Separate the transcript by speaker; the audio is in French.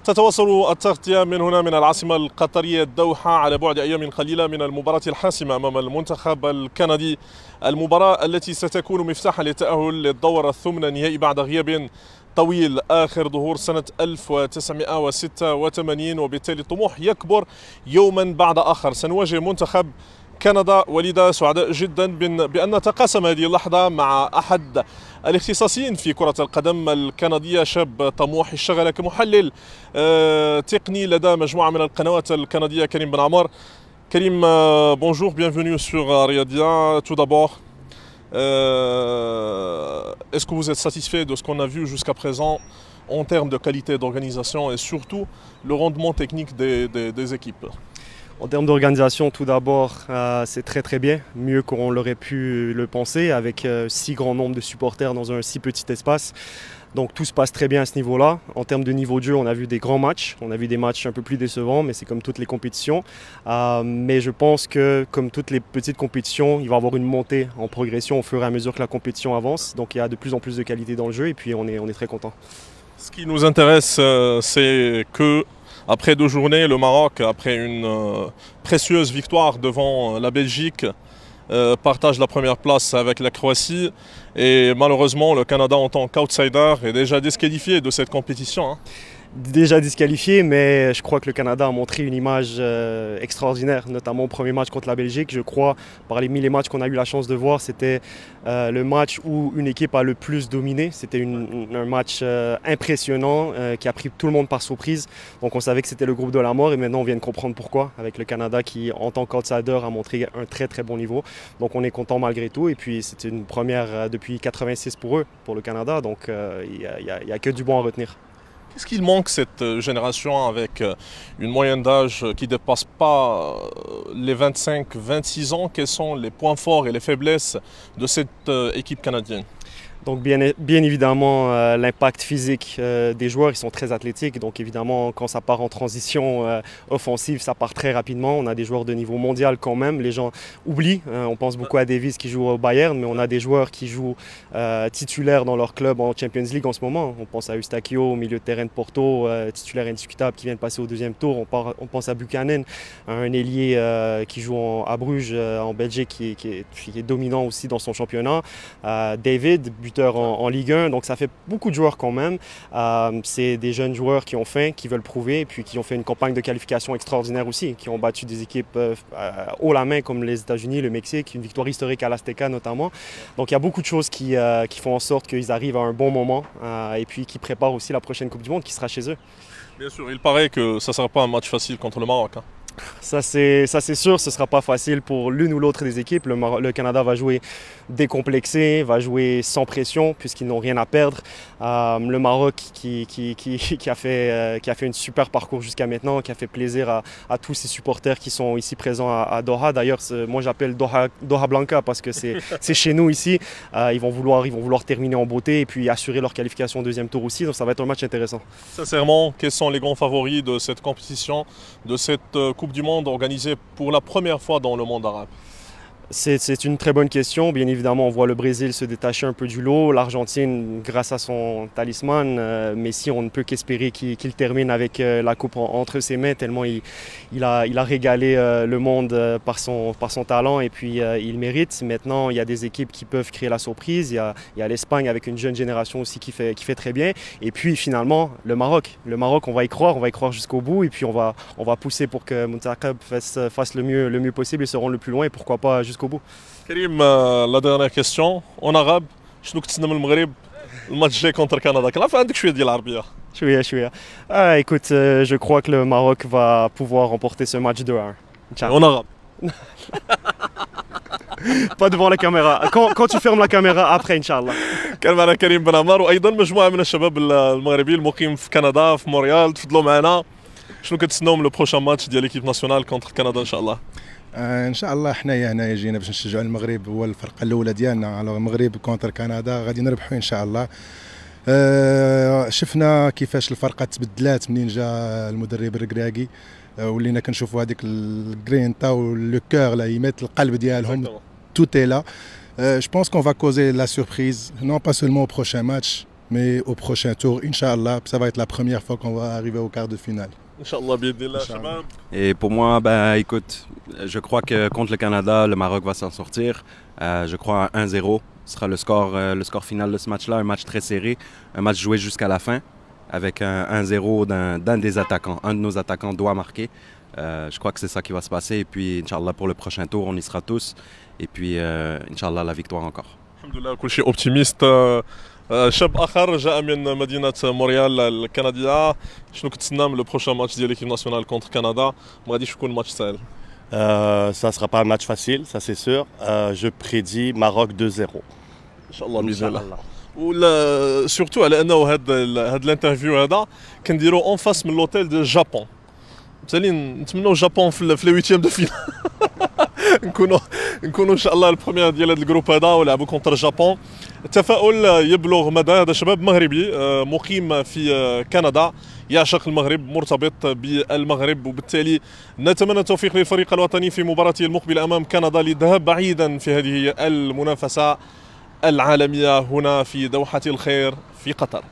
Speaker 1: تتواصل التغطية من هنا من العاصمة القطرية الدوحة على بعد أيام قليلة من المباراة الحاسمة أمام المنتخب الكندي، المباراة التي ستكون مفتاحا للتأهل للدور الثمن النهائي بعد غياب طويل آخر ظهور سنة 1986، وبالتالي الطموح يكبر يوما بعد آخر. سنواجه منتخب كندا، ولذا سعداء جدا بأن نتقاسم هذه اللحظة مع أحد الاختصاصيين في كرة القدم الكندية، شاب طموح اشتغل كمحلل تقني لدى مجموعة من القنوات الكندية، كريم بن عمر. كريم, bonjour, bienvenue sur Riyadien. Tout d'abord, est-ce que vous êtes satisfait de ce qu'on a vu jusqu'à présent en termes de qualité d'organisation et surtout le rendement technique des équipes?
Speaker 2: En termes d'organisation, tout d'abord, c'est très bien, mieux qu'on l'aurait pu le penser, avec si grand nombre de supporters dans un si petit espace. Donc tout se passe très bien à ce niveau-là. En termes de niveau de jeu, on a vu des grands matchs, on a vu des matchs un peu plus décevants, mais c'est comme toutes les compétitions. Mais je pense que, comme toutes les petites compétitions, il va y avoir une montée en progression au fur et à mesure que la compétition avance. Donc il y a de plus en plus de qualité dans le jeu et puis on est très content.
Speaker 1: Ce qui nous intéresse, c'est que après 2 journées, le Maroc, après une précieuse victoire devant la Belgique, partage la première place avec la Croatie. Et malheureusement, le Canada, en tant qu'outsider, est déjà disqualifié de cette compétition.
Speaker 2: Déjà disqualifié, mais je crois que le Canada a montré une image extraordinaire, notamment au premier match contre la Belgique. Je crois, parmi les matchs qu'on a eu la chance de voir, c'était le match où une équipe a le plus dominé. C'était un match impressionnant qui a pris tout le monde par surprise. Donc on savait que c'était le groupe de la mort et maintenant on vient de comprendre pourquoi, avec le Canada qui, en tant qu'outsider, a montré un très bon niveau. Donc on est content malgré tout et puis c'était une première depuis 86 pour eux, pour le Canada. Donc il n'y a que du bon à retenir.
Speaker 1: Qu'est-ce qu'il manque cette génération avec une moyenne d'âge qui ne dépasse pas les 25-26 ans? Quels sont les points forts et les faiblesses de cette équipe canadienne?
Speaker 2: Donc bien évidemment, l'impact physique des joueurs, ils sont très athlétiques. Donc évidemment, quand ça part en transition offensive, ça part très rapidement. On a des joueurs de niveau mondial quand même. Les gens oublient. On pense beaucoup à Davis qui joue au Bayern, mais on a des joueurs qui jouent titulaires dans leur club en Champions League en ce moment. On pense à Eustáquio au milieu de terrain de Porto, titulaire indiscutable qui vient de passer au 2e tour. On pense à Buchanan, un ailier qui joue à Bruges en Belgique, qui est dominant aussi dans son championnat. David, buteur en Ligue 1, donc ça fait beaucoup de joueurs quand même. C'est des jeunes joueurs qui ont faim, qui veulent prouver, et puis qui ont fait une campagne de qualification extraordinaire aussi, qui ont battu des équipes haut la main comme les États-Unis, le Mexique, une victoire historique à l'Azteca notamment. Donc il y a beaucoup de choses qui font en sorte qu'ils arrivent à un bon moment et puis qui préparent aussi la prochaine Coupe du Monde qui sera chez eux.
Speaker 1: Bien sûr, il paraît que ça ne sera pas un match facile contre le Maroc.
Speaker 2: Ça c'est sûr, ce ne sera pas facile pour l'une ou l'autre des équipes. Le Canada va jouer décomplexé, va jouer sans pression puisqu'ils n'ont rien à perdre. Le Maroc qui a fait une super parcours jusqu'à maintenant, qui a fait plaisir à tous ces supporters qui sont ici présents à Doha. D'ailleurs, moi j'appelle Doha Blanca parce que c'est chez nous ici. Ils vont vouloir terminer en beauté et puis assurer leur qualification au 2e tour aussi. Donc ça va être un match intéressant.
Speaker 1: Sincèrement, quels sont les grands favoris de cette compétition, de cette Coupe du Monde organisée pour la première fois dans le monde arabe?
Speaker 2: C'est une très bonne question. Bien évidemment, on voit le Brésil se détacher un peu du lot, l'Argentine grâce à son talisman. Messi, on ne peut qu'espérer qu'il termine avec la coupe entre ses mains, tellement il a régalé le monde par son talent et puis il mérite. Maintenant, il y a des équipes qui peuvent créer la surprise. Il y a l'Espagne avec une jeune génération aussi qui fait très bien. Et puis finalement, le Maroc. Le Maroc, on va y croire jusqu'au bout et puis on va pousser pour que Muntakab fasse le mieux possible et se rende le plus loin et pourquoi pas jusqu'au bout.
Speaker 1: Karim, la dernière question en arabe. شنو كتسنى من المغرب الماتش الجاي contre Canada? كنعرف عندك شويه ديال العربيه.
Speaker 2: شويه. Écoute, je crois que le Maroc va pouvoir remporter ce match 2-1.
Speaker 1: En arabe.
Speaker 2: Pas devant la caméra. Quand tu fermes la caméra après, Inch'Allah.
Speaker 1: كان معنا كريم بن عمر وايضا مجموعه من الشباب المغربي المقيم في كندا في مونريال. تفضلوا معنا. شنو كتسناو من لو بروشان ماتش ديال ليكيب ناسيونال كونتر كندا ان شاء الله؟
Speaker 3: ان شاء الله حنايا هنايا جينا باش نشجعوا المغرب، هو الفرقه الاولى ديالنا على المغرب كونتر كندا غادي نربحوا ان شاء الله. شفنا كيفاش الفرقه تبدلات منين جا المدرب الركراكي، ولينا كنشوفوا هذيك الجرينتا ولو كور لا يميت القلب ديالهم. Tout est là. Je pense qu'on va causer la surprise, non pas seulement au prochain match, mais au prochain tour, Inch'Allah, ça va être la première fois qu'on va arriver au quart de finale.
Speaker 1: Inch'Allah, bi'idhnillah, shabab.
Speaker 4: Et pour moi, écoute, je crois que contre le Canada, le Maroc va s'en sortir. Je crois 1-0 sera le score final de ce match-là, un match très serré, un match joué jusqu'à la fin, avec un 1-0 d'un des attaquants. Un de nos attaquants doit marquer. Je crois que c'est ça qui va se passer. Et puis, Inch'Allah, pour le prochain tour, on y sera tous. Et puis, Inch'Allah, la victoire encore.
Speaker 1: Alhamdulillah, كل شيء اوبتيميست. شاب اخر جاء من مدينه مونريال الكنديه. شنو كتسنى من لو بروشان ماتش ديال ليكيب ناسيونال كونتر كندا؟ ما غاديش يكون ماتش سهل.
Speaker 5: Ça ne sera pas un match facile, ça c'est sûr. Je prédis Maroc 2-0.
Speaker 1: ان شاء الله باذن الله. ولا سورتو على انه هاد الانترفيو هذا كنديرو اون فاس من لوتيل دو جابون. بالتالي نتمنوا جابون في لي ويتيام دو فينال. نكونوا ان شاء الله البروميير ديال هذا الجروب هذا ولعبوا كونتر الجابون. التفاؤل يبلغ مدى. هذا شباب مغربي مقيم في كندا، يعشق المغرب، مرتبط بالمغرب، وبالتالي نتمنى التوفيق للفريق الوطني في مباراته المقبلة أمام كندا للذهاب بعيدا في هذه المنافسة العالمية هنا في دوحة الخير في قطر.